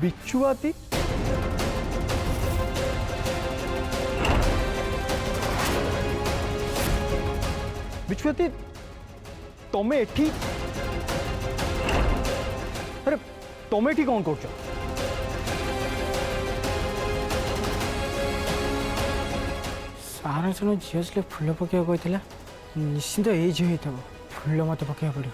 बिच्छुआती बिच्छुआती तमें एठी अरे तमें एठी कौन कर सारा जन झील फुल पकड़ा कहला निश्चिंत ये झील होता फुल मत पकड़ा पड़ो।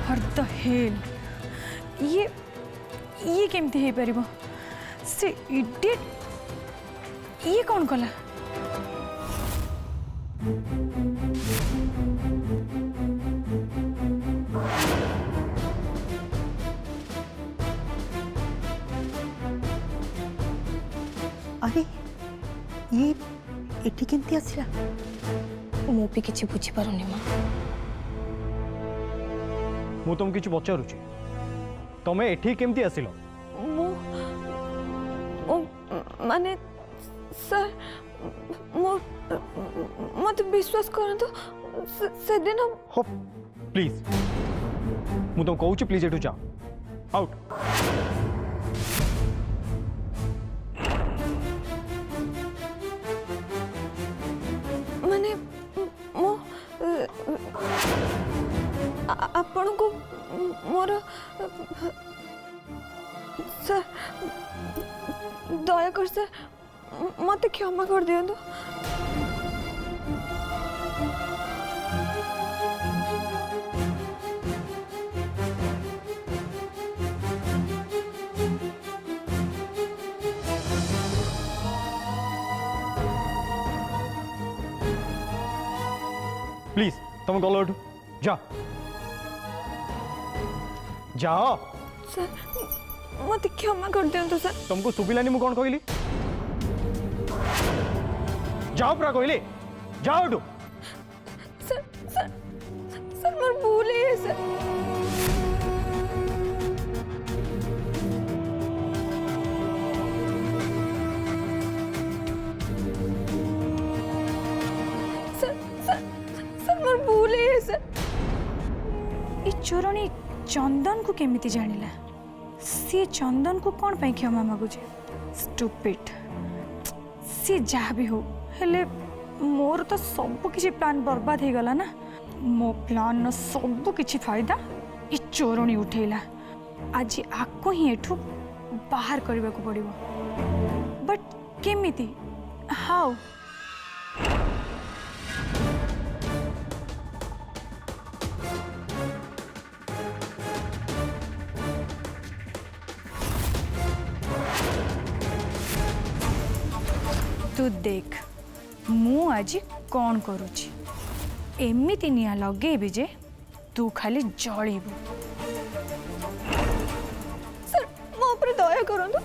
What the hell? ये केमती हे परिबो से इडियट ये कौन कला अरे ये एठी केमती आसिला मु भी किछि बुझी पारुनी मां मु तुम किछु पचारुची तमें एठी केमती आसिलो माने सर मत विश्वास करंतु से दिन हो प्लीज मु तुम कहूची प्लीज एठू जा आउट माने मो आपण को मोर सर दया कर सर मत क्षमा कर दियंतु प्लीज तुम गलो एठू जा जाओ सर मत क्षमा कर दियंतु सर तुमको सुबिलानी मु कौन कहली जाओ पूरा कहली जाओ एठू सर सर सर मोर भूल है सर सर सर सर मोर भूल है सर ये चोरणी चंदन को केमिति जानिला सी चंदन को कौन पे क्षमा मागुचे स्टूपिड सी जहाँ भी हो हेले मोर तो सब किसी प्लान बर्बाद हो गला ना मो प्लान न सब किसी फायदा ये चोरणी उठेला आज आको ही एठू बाहर करबा को पड़िबो बट केमिति हाउ तू देख मु आज कौन करुची एमिति निया लगेबी जे तू खाली जळीबू सर मो ऊपर दया करंतु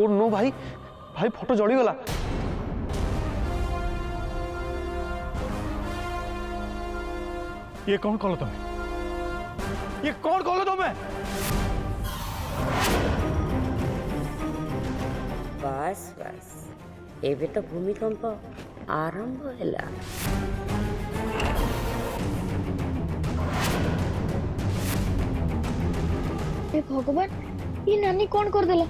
ओ नो भाई भाई फोटो जलीगला। ये कौन कल तुम्हें? ये कौन कल तुम्हें? बस बस एबे तो भूमिकंप आरंभ होला। हे भगवान ये नानी कौन कर देला?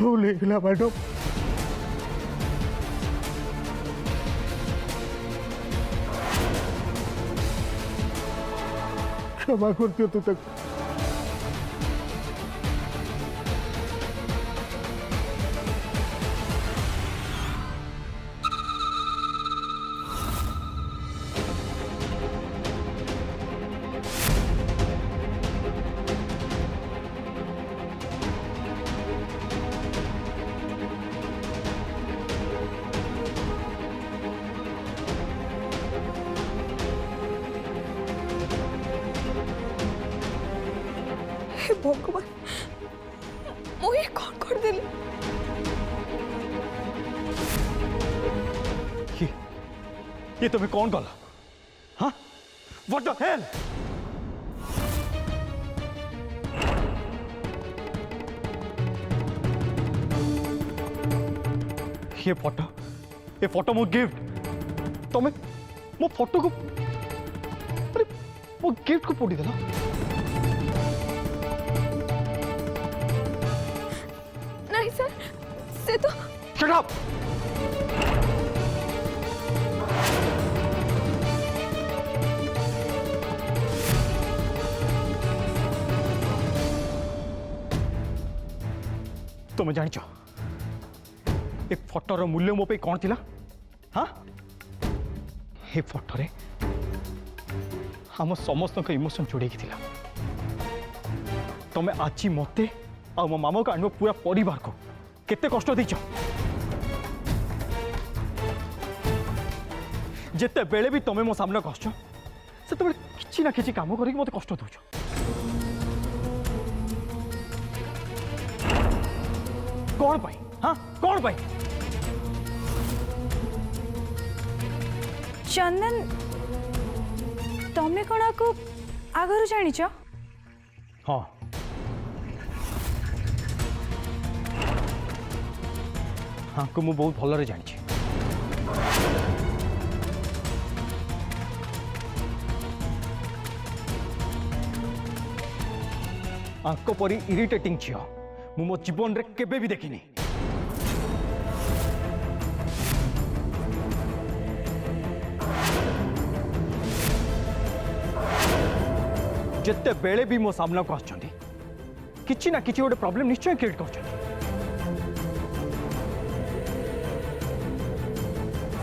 भूल गला मैडम। क्षमा कर दियो तू तक। हे भगवान मु ये कौन कर देली? ये तुम्हें कौन कला? हाँ? What the hell? ये फोटो मो गिफ्ट तुम्हें मो फोटो को अरे मो गिफ्ट को पोड़ी देला। नहीं सर से तो Shut up! तुम्हें जानिच ए फोटोर मूल्य मो पे कौन थिला? हाँ ए फोटोरे हम समस्त इमोशन जोड़े थिला। तुम्हें आज मते आ मो मामा को आनो पूरा परिवार को केते कष्ट दीच। जेते बेले भी तुम्हें मो सामने कष्ट से तुम किसी ना किसी काम करके मत कष्ट दौच। कौन पाई? हाँ कौन पाई? चंदन तमें कौन को आगरू जानिच? हाँ हाँ को मु बहुत भलरे जानिछि। आंको परी इरिटेटिंग झियो मु मो जीवन रे केबे भी देखिनी। जिते बेले भी मो सामना को आछंती किछि ना किछि गोटे प्रॉब्लम निश्चय क्रिएट करछंती।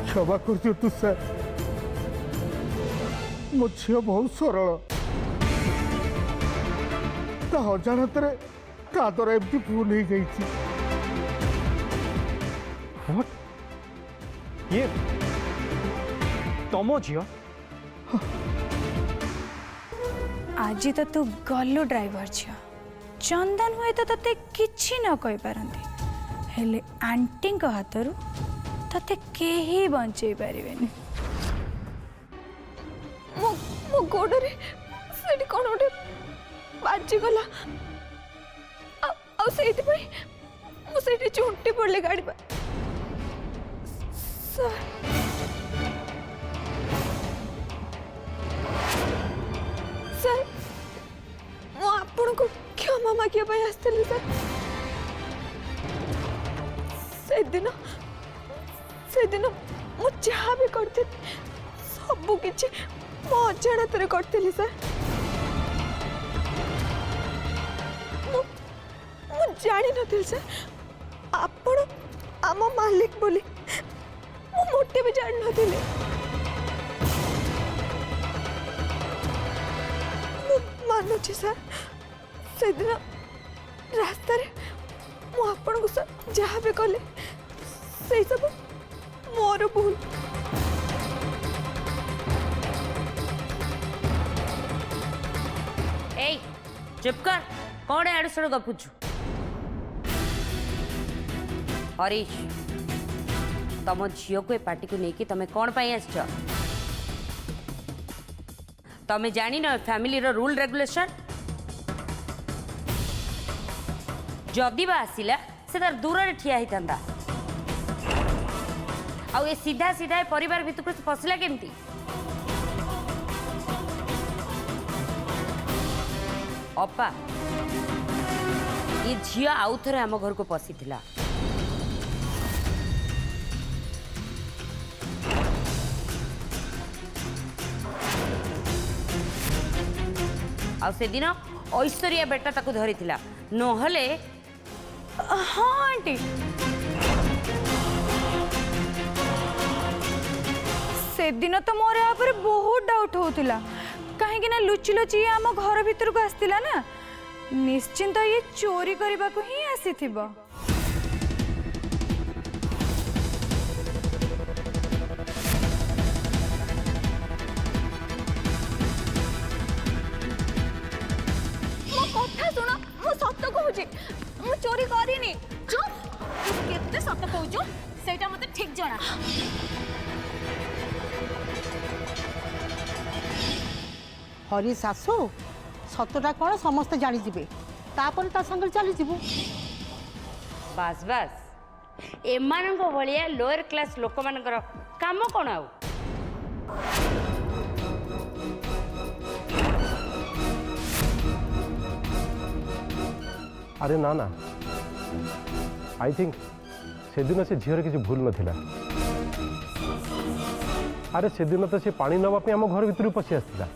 क्षमा कर दियो तू सर। मो झियो बहुत सरल ता अजाणतरे ता द्वारा एमती भूल हो जाइछि। व्हाट ये तमो झियो? आज तो तू गलु ड्राइवर झियो चंदन हुए तो तते किछि न कहि पारंती हेले आंटी हाथरू तते केही बंचई पारिबेनी। मो गोड़े से कौन गोटे बाजीगला मुझे झुंटी पड़े गाड़ी पर सर सर मु आपण को क्षमा मागिया पे आस्ते सर से दिन मु जहाँ भी करते सबू किछि मो अजाणत करते सर मु जानी नथिल सर आपण आम मालिक बोली मु मोटे भी जान नथिले मु मानुछि सर से दिन रास्ता रे मु आपण को सर जहाँ भी कले से सब मोर भूल ए चुप कर कौन आड़ सड़ गपुचु हरीश तम झील को ए पार्टी को लेकिन तमें कौन पाई आस तमें जानी न फैमिली रो रूल रेगुलेशन जदि बा आसिला से तार दूर रे ठिया हितंदा आउ ए सीधा सीधा परिवार भितर को पसला केमती अपा ये झील आउ थरे आम घर को पसी थिला आ से दिन ऐश्वर्या बेटा ताको धरी थिला नहले हाँ आंटी से दिन तो मोर यहाँ पर बहुत डाउट होतिला कहीं ना लुचि लुचि आम घर भीतर को आसतिला ना निश्चिंत ये चोरी करने को ही आसीथिबो कथा सुन मु सत कहूची मु चोरी करिनी चुप केते सत कहूचु सेटा मते ठीक जଣା हरी सासु सतटा कौन समस्ते जानीजे तापर ता संग चली जीवु बास बास एमानक भलिया लोअर क्लास लोक मानकर काम कौन आउ अरे ना ना आई थिंक से दिन से झीर किसी भूल नथिला अरे से दिन तो से पानी नवा पे आम घर भीतर पशि आसला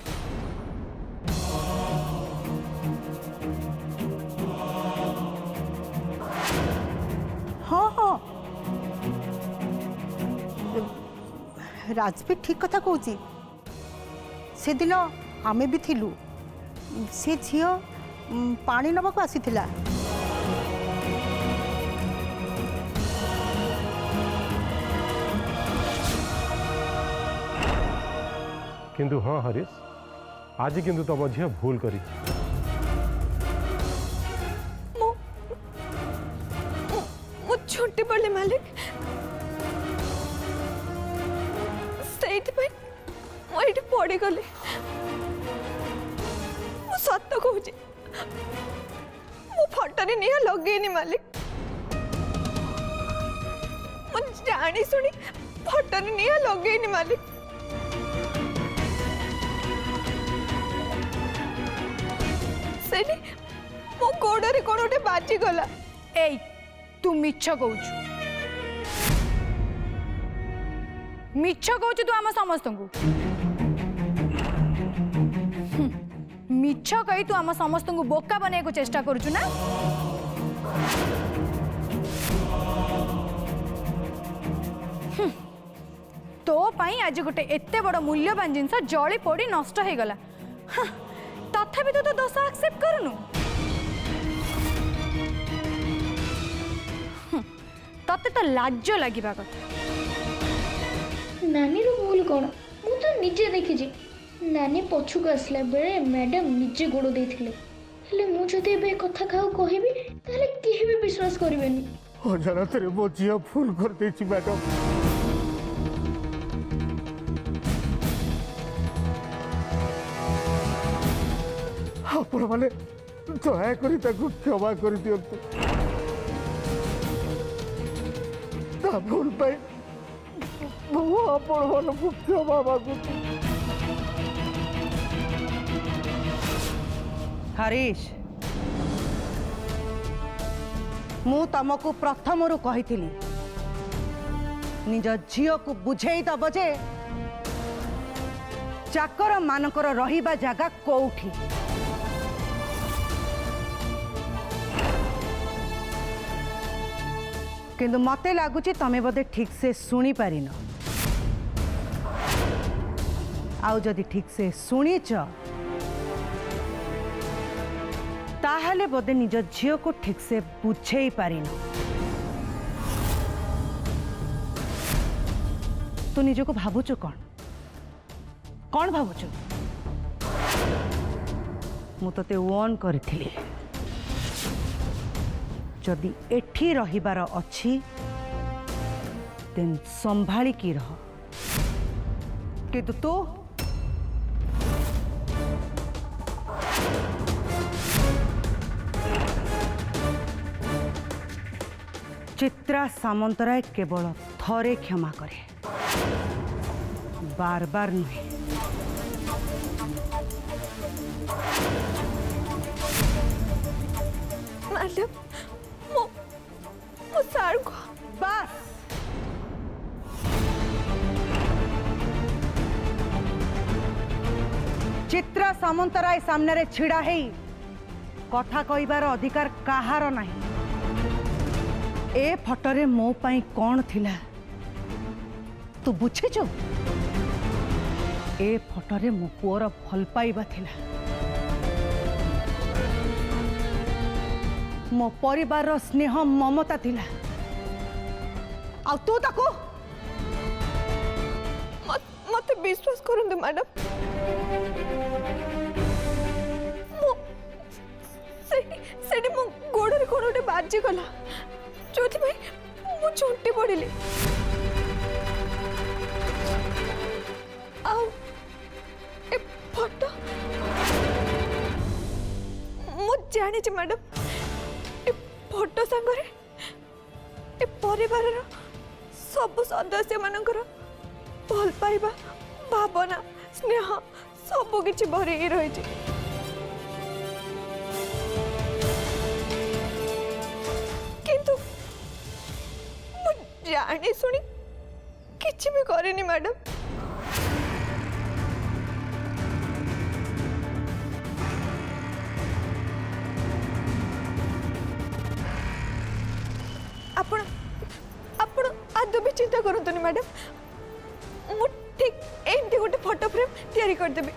हाँ हाँ राजवीर ठीक कथा कहूची से दिन आमे भी थिलु से झील पानी नवा को आसीथिला किंतु हाँ हरीश आज किंतु तुम झील भूल करी मु छुट्टी पड़े मालिक से पड़ी गली मु सत कहूची मु फटरे निया लगेनी मालिक मु जानी सुनी फटरे निया लगेनी मालिक सेनी मो गोड़े कौन गोटे बाजी गला ए तू मिछ कहूचु मिछ कहूचु तू आम समस्त को मिछ कही तू आम समस्त को बोका बनने को चेष्टा करुचु ना तो पाई आज गोटे एते बड़ मूल्यवान जिनस जली पड़ी नष्ट हो गला तथापि तू तो दोष एक्सेप्ट करूनु तते तो लाज लगिबा कथा नानी रो भूल कौन मु तो निजे देखी नानी पछुक आसला बेले मैडम निजे गोड़ देथिले हेले मु जदि एबे कथा खाऊ कहबी ताले केही भी विश्वास करिवेनी अजानत रे मो झील भूल कर देछि मैडम ଆପଣ ମାନେ ଦୟାକରି ତାକୁ କ୍ଷମା କରିଦିଅନ୍ତୁ। ତା ଭୁଲ ପାଇଁ ମୁଁ ଆପଣମାନଙ୍କୁ କ୍ଷମା ମାଗୁଛି। हरीश मु तुमको प्रथमरु कहिथिली निज झील को बुझेई दब जे चाकर मानकर रहिबा जगह कोठी। किंतु मते लागुची तमे बोधे ठीक से सुनी पारिन। आउ जदि ठीक से सुनीच ताहले बोधे निज झील को ठीक से बुझे पारिन। तू निज को भावुचु कौन कौन भावुचु? मु तते वॉर्न करथिली जदि एठी रहिबार अछि तेन संभाली की रह। किंतु तू चित्रा सामंतराय केवल थरे क्षमा करे, बार बार नुहे। मैडम मो सार को बस चित्रा सामंतराय सामने रे छिड़ा है कथा कहिबार अधिकार काहार नहीं। ए फटोरे मो पाई कौन थिला तू बुझीचु? ए फटोरे मो पुअर भल पाइबा थिला, मो परिवार स्नेह ममता थिला। आ तू ताको मत विश्वास करंतु मैडम। सेठी मो गोड़े गोड़े बाजी गला जो मु झुंटी पड़िली। ए फोटो मु जानी मैडम ए फोटो संगरे ए परिवार सब सदस्य मानकर भल पाइबा भावना स्नेह सब किछि भरी रही। किंतु जानी सुनी किछि भी करेनी मैडम। आपण आपण आदो भी चिंता करतुनी मैडम। मु ठीक एमती गोटे फोटो फ्रेम तैयारी कर देबी।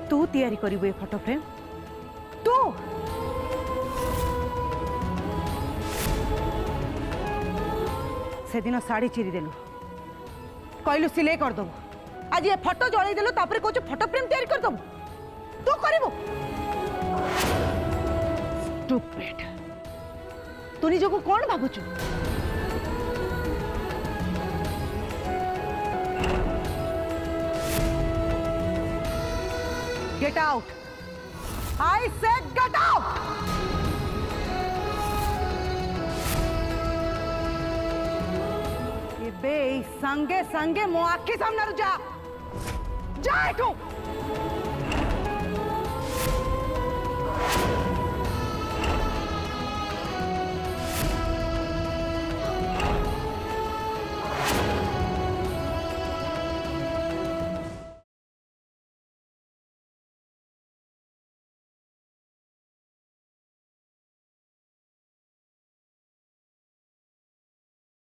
तू तैयारी करिबो ए फोटो फ्रेम तू? से दिन साड़ी चिरी देलु कहलु सिलाई कर दबो, आज ये फोटो जळाई देलु तापर कहू फोटो फ्रेम तैयारी कर दबो तू करिबो? स्टूपिड। तू निजको कोन भाबुचु? Get out I said get out बे संगे संगे मो आखि सामने जा जा एठू